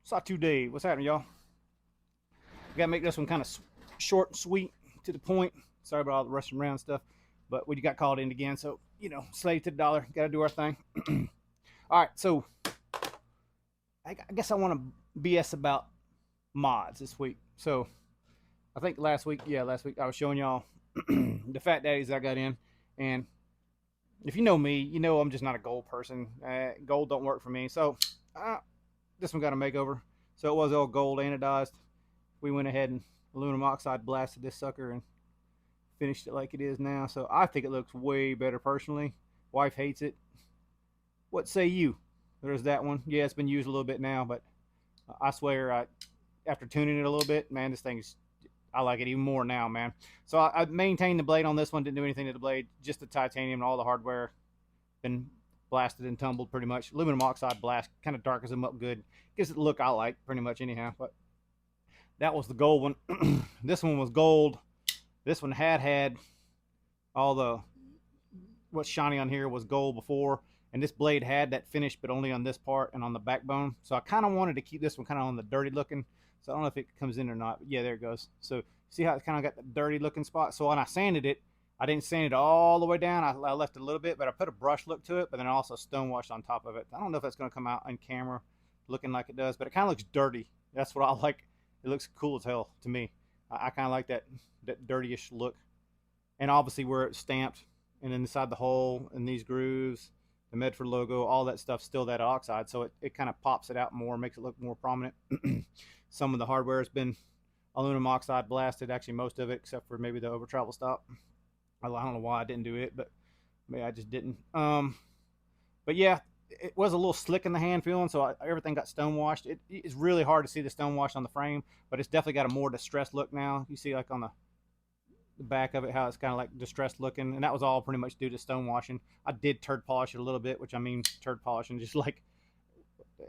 Sawtooth Dave, what's happening, y'all? Gotta make this one kind of short and sweet, to the point. Sorry about all the rushing around stuff, but we got called in again, so slave to the dollar. Gotta do our thing. All right, so I guess I want to BS about mods this week. So I think last week I was showing y'all the fat daddies that I got in, and if you know me, you know I'm just not a gold person. Gold don't work for me, so this one got a makeover. So it was all gold anodized. We went ahead and aluminum oxide blasted this sucker and finished it like it is now. So I think it looks way better personally. Wife hates it. What say you? There's that one. Yeah, it's been used a little bit now, but I swear, after tuning it a little bit, man, this thing is, I like it even more now, man. So I maintained the blade on this one. Didn't do anything to the blade, just the titanium and all the hardware. Been blasted and tumbled pretty much. Aluminum oxide blast kind of darkens them up good. Gives it the look I like pretty much anyhow. But that was the gold one. This one was gold. This one had all the, what's shiny on here was gold before. And this blade had that finish, but only on this part and on the backbone. So I kind of wanted to keep this one kind of on the dirty looking. So I don't know if it comes in or not. Yeah, there it goes. So see how it's kind of got the dirty looking spot. So when I sanded it, I didn't sand it all the way down. I left it a little bit, but I put a brush look to it, but then I also stone washed on top of it. I don't know if that's going to come out on camera looking like it does, but it kind of looks dirty. That's what I like. It looks cool as hell to me. I kind of like that dirtyish look. And obviously where it's stamped, and then inside the hole and these grooves, the Medford logo, all that stuff, still that oxide. So it kind of pops it out more, makes it look more prominent. Some of the hardware has been aluminum oxide blasted, actually most of it, except for maybe the over travel stop. I don't know why I didn't do it, but maybe I just didn't. But yeah, it was a little slick in the hand feeling, so everything got stone washed. It's really hard to see the stone wash on the frame, but it's definitely got a more distressed look now. You see like on the back of it how it's kind of like distressed looking, and that was all pretty much due to stone washing. I did turd polish it a little bit, which I mean turd polishing, just like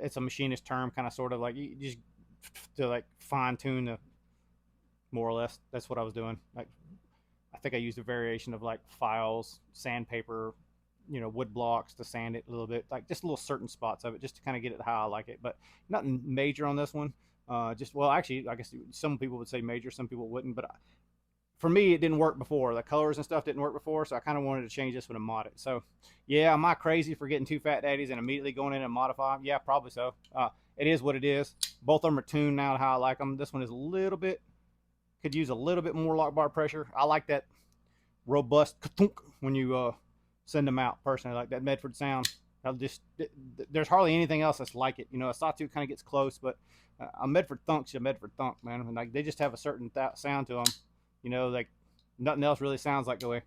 it's a machinist term, kind of sort of like you just to like fine tune the, more or less. That's what I was doing. Like I think I used a variation of like files, sandpaper, wood blocks to sand it a little bit, like just little certain spots of it, just to kind of get it how I like it. But nothing major on this one. Just, well, actually, I guess some people would say major, some people wouldn't, but for me, it didn't work before. The colors and stuff didn't work before, so I kind of wanted to change this one and mod it. So, yeah, am I crazy for getting two fat daddies and immediately going in and modify them? Yeah, probably so. It is what it is. Both of them are tuned now to how I like them. This one is a little bit, could use a little bit more lock bar pressure. I like that robust ka-thunk when you send them out, personally. Like that Medford sound. There's hardly anything else that's like it. A Sawtooth kind of gets close, but a Medford thunk's a Medford thunk, man. And like they just have a certain sound to them. Like nothing else really sounds like the way.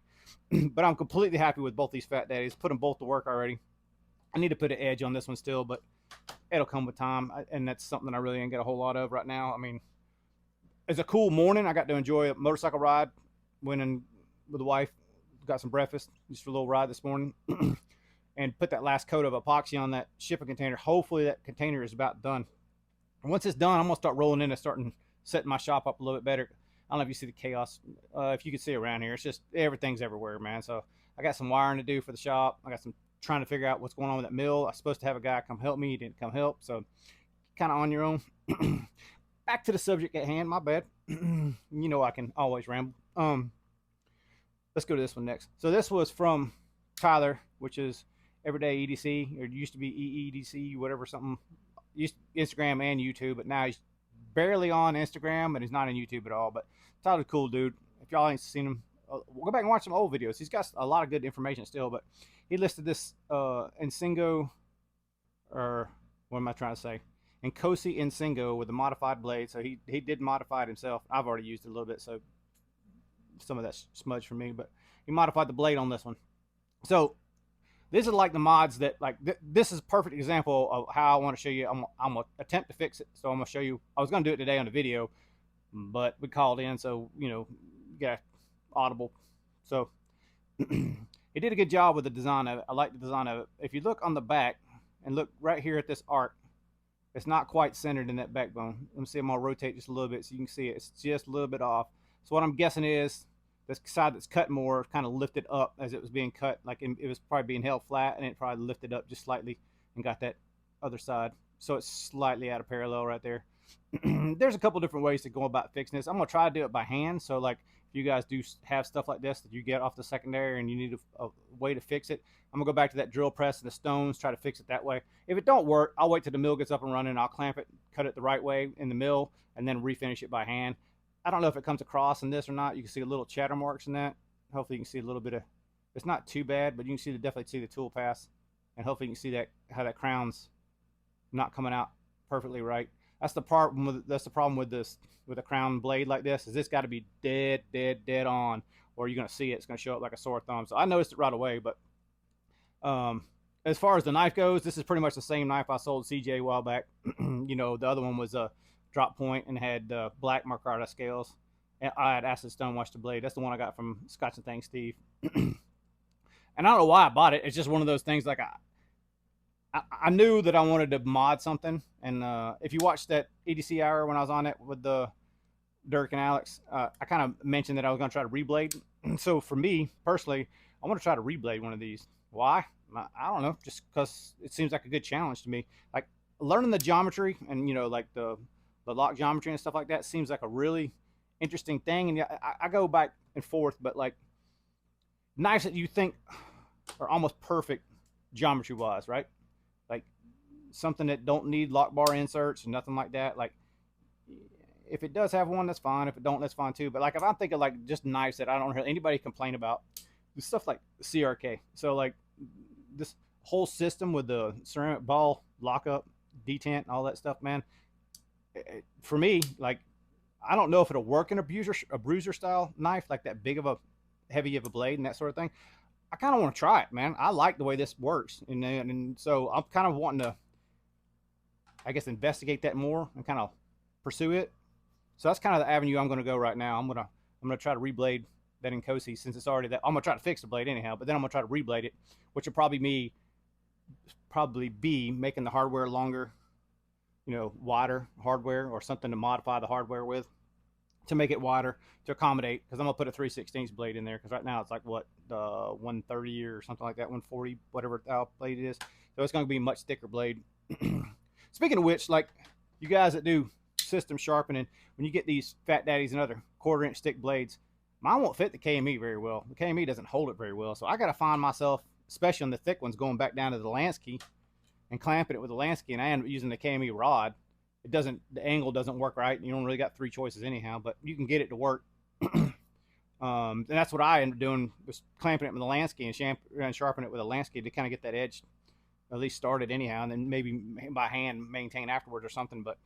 But I'm completely happy with both these fat daddies. Put them both to work already. I need to put an edge on this one still, but it'll come with time. And that's something I really ain't get a whole lot of right now. I mean, it's a cool morning. I got to enjoy a motorcycle ride. Went in with the wife, got some breakfast, just for a little ride this morning. And put that last coat of epoxy on that shipping container. Hopefully that container is about done. And once it's done, I'm going to start rolling in and setting my shop up a little bit better. I don't know if you see the chaos, if you can see around here. It's just everything's everywhere, man. So I got some wiring to do for the shop. I got some trying to figure out what's going on with that mill. I was supposed to have a guy come help me. He didn't come help, so kind of on your own. Back to the subject at hand. My bad. I can always ramble. Let's go to this one next. So this was from Tyler, which is Everyday EDC, or it used to be EEDC, whatever, something. Instagram and YouTube, but now he's barely on Instagram and he's not on YouTube at all. But Tyler's a cool dude. If y'all ain't seen him, we'll go back and watch some old videos. He's got a lot of good information still, but he listed this Insingo, or what am I trying to say? Nkosi Insingo with a modified blade. So he did modify it himself. I've already used it a little bit, so some of that's smudge for me, but he modified the blade on this one. So this is like the mods that, like, this is a perfect example of how I want to show you. I'm going to attempt to fix it. So I'm going to show you. I was going to do it today on the video, but we called in, so, got audible. So he did a good job with the design of it. I like the design of it. If you look on the back and look right here at this arc, it's not quite centered in that backbone. Let me see. I'm going to rotate just a little bit so you can see it. It's just a little bit off. So what I'm guessing is this side that's cut more kind of lifted up as it was being cut. Like it was probably being held flat, and it probably lifted up just slightly and got that other side so it's slightly out of parallel right there. There's a couple different ways to go about fixing this. I'm gonna try to do it by hand. So like if you guys do have stuff like this that you get off the secondary and you need a way to fix it, I'm gonna go back to that drill press and the stones, try to fix it that way. If it don't work, I'll wait till the mill gets up and running. I'll clamp it, cut it the right way in the mill, and then refinish it by hand. I don't know if it comes across in this or not. You can see a little chatter marks in that. Hopefully you can see a little bit of, it's not too bad, but you can see definitely see the tool pass, and hopefully you can see that how that crown's not coming out perfectly right. That's the problem with this, with a crown blade like this, is it's got to be dead on, or you're gonna see it. It's gonna show up like a sore thumb. So I noticed it right away. But as far as the knife goes, this is pretty much the same knife I sold CJ a while back. You know, the other one was a drop point and had black micarta scales. And I had acid stone wash the blade. That's the one I got from Scotch and Thing Steve. And I don't know why I bought it. It's just one of those things like I knew that I wanted to mod something, and if you watched that EDC hour when I was on it with the Dirk and Alex, I kind of mentioned that I was going to try to reblade. So for me personally, I want to try to reblade one of these. Why? I don't know, just because it seems like a good challenge to me. Like learning the geometry and, you know, like the lock geometry and stuff like that seems like a really interesting thing. And yeah, I go back and forth, but like knives that you think are almost perfect geometry wise, right? Like something that don't need lock bar inserts and nothing like that. Like if it does have one, that's fine. If it don't, that's fine too. But like if I'm thinking like just knives that I don't hear anybody complain about, stuff like CRK. So like this whole system with the ceramic ball lockup, detent, and all that stuff, man. For me, like I don't know if it'll work in a bruiser style knife, like that big of a heavy of a blade and that sort of thing. I kind of want to try it, man. I like the way this works, and so I'm kind of wanting to, I guess, investigate that more and kind of pursue it. So that's kind of the avenue I'm going to go right now. I'm gonna try to reblade that Inkosi, since it's already that. I'm gonna try to fix the blade anyhow, but then I'm gonna try to reblade it, which will probably be making the hardware longer, you know, wider hardware or something to modify the hardware with to make it wider to accommodate, because I'm gonna put a 3/16 blade in there, because right now it's like what, 130 or something like that, 140, whatever blade it is. So it's gonna be a much thicker blade. Speaking of which, like you guys that do system sharpening, when you get these Fat Daddies and other 1/4 inch thick blades, mine won't fit the KME very well. The KME doesn't hold it very well, so I got to find myself, especially on the thick ones, going back down to the Lansky and clamping it with the Lansky, and I end up using the KME rod. It doesn't, the angle doesn't work right. You don't really got three choices anyhow, but you can get it to work. And that's what I ended up doing, was clamping it with the Lansky and sharpening it with a Lansky to kind of get that edge at least started anyhow, and then maybe by hand maintain afterwards or something. But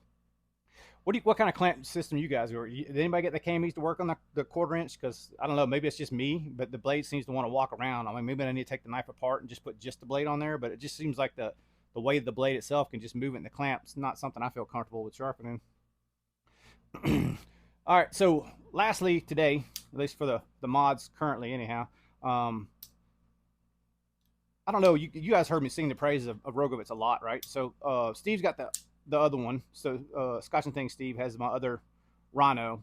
what kind of clamp system you guys are? Did anybody get the KMEs to work on the 1/4 inch? Because I don't know, maybe it's just me, but the blade seems to want to walk around. I mean, maybe I need to take the knife apart and just put just the blade on there, but it just seems like the way the blade itself can just move it in the clamp. It's not something I feel comfortable with sharpening. All right, so lastly today, at least for the mods currently anyhow, I don't know, you guys heard me sing the praises of Rogowitz a lot, right? So Steve's got the other one. So Scotch and Thing Steve has my other Rhino,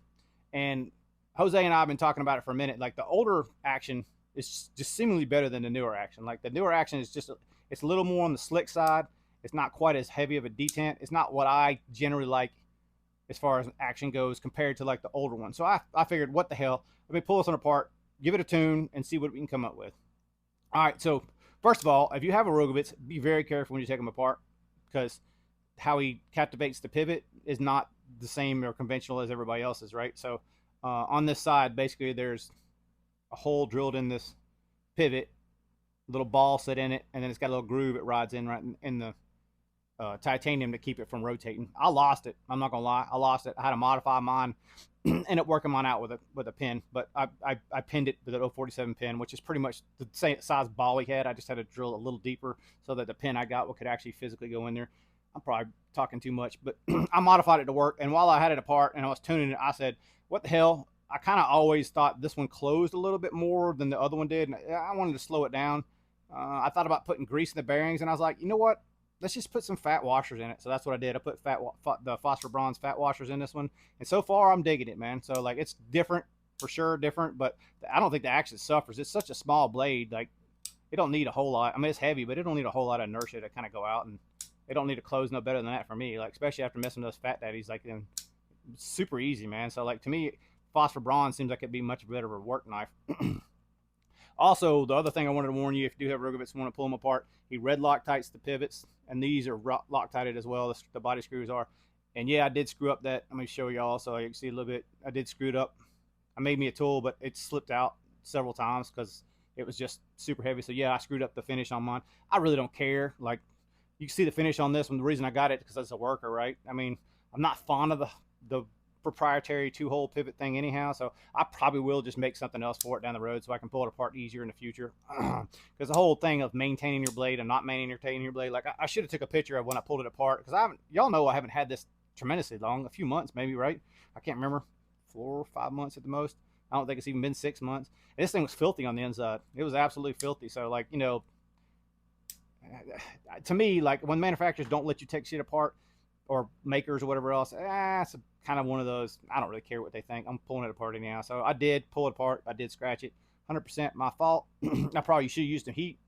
and Jose and I have been talking about it for a minute. Like the older action is just seemingly better than the newer action. Like the newer action is just, it's a little more on the slick side. It's not quite as heavy of a detent. It's not what I generally like as far as action goes compared to like the older one. So I figured, what the hell, let me pull this one apart, give it a tune, and see what we can come up with. All right, so first of all, if you have a Rogowitz, be very careful when you take them apart, because how he captivates the pivot is not the same or conventional as everybody else's, right? So on this side, basically there's a hole drilled in this pivot, a little ball set in it, and then it's got a little groove it rides in right in the titanium to keep it from rotating. I lost it. I'm not gonna lie, I lost it. I had to modify mine, end up working mine out with a pin, but I pinned it with an 047 pin, which is pretty much the same size ball he had. I just had to drill a little deeper so that the pin I got could actually physically go in there. I'm probably talking too much, but I modified it to work. And while I had it apart and I was tuning it, I said, what the hell? I kind of always thought this one closed a little bit more than the other one did, and I wanted to slow it down. I thought about putting grease in the bearings, and I was like, you know what? Let's just put some fat washers in it. So that's what I did. I put the phosphor bronze fat washers in this one, and so far I'm digging it, man. So like, it's different for sure, different, but I don't think the action suffers. It's such a small blade, like it don't need a whole lot. I mean, it's heavy, but it don't need a whole lot of inertia to kind of go out and They don't need to close no better than that for me. Like, especially after messing with those fat daddies, like, then super easy, man. So like to me, phosphor bronze seems like it'd be much better of a work knife. Also, the other thing I wanted to warn you, if you do have Rogowitz and want to pull them apart, he red Loctites the pivots, and these are Loctited as well. The body screws are. And yeah, I did screw up that. Let me show y'all so you can see a little bit. I did screw it up. I made me a tool, but it slipped out several times because it was just super heavy. So yeah, I screwed up the finish on mine. I really don't care. Like, you can see the finish on this one. The reason I got it because it's a worker, right? I mean, I'm not fond of the proprietary 2-hole pivot thing anyhow, so I probably will just make something else for it down the road so I can pull it apart easier in the future. Because the whole thing of maintaining your blade and not maintaining your blade, like I should have took a picture of when I pulled it apart, because y'all know I haven't had this tremendously long, a few months maybe, right? I can't remember, 4 or 5 months at the most. I don't think it's even been 6 months. And this thing was filthy on the inside. It was absolutely filthy. So like, you know, to me, like when manufacturers don't let you take shit apart, or makers or whatever else, it's kind of one of those, I don't really care what they think. I'm pulling it apart anyhow. So I did pull it apart. I did scratch it. 100% my fault. I probably should have used the heat.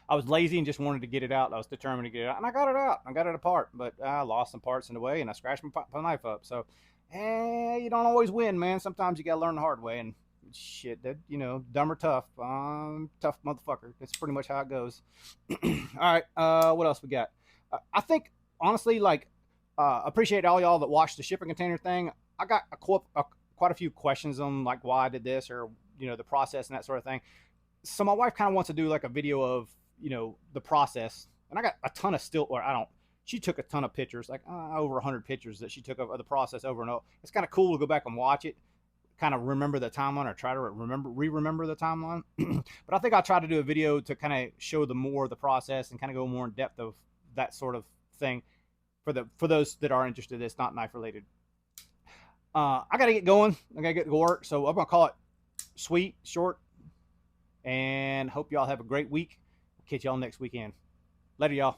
I was lazy and just wanted to get it out. I was determined to get it out, and I got it out. I got it apart, but I lost some parts in the way, and I scratched my knife up. So, you don't always win, man. Sometimes you got to learn the hard way, and shit, that, you know, dumb or tough. Tough motherfucker. That's pretty much how it goes. All right, what else we got? I think, honestly, like, appreciate all y'all that watched the shipping container thing. I got quite a few questions on like why I did this, or you know, the process and that sort of thing. So my wife kind of wants to do like a video of, you know, the process, and I got a ton of she took a ton of pictures, like over 100 pictures that she took of the process over and over. It's kind of cool to go back and watch it, kind of remember the timeline, or try to remember the timeline. But I think I'll try to do a video to kind of show the more of the process and kind of go more in depth of that sort of thing for those that are interested. It's not knife related. I gotta get going. I gotta get to work, so I'm gonna call it sweet, short, and hope y'all have a great week. Catch y'all next weekend. Later, y'all.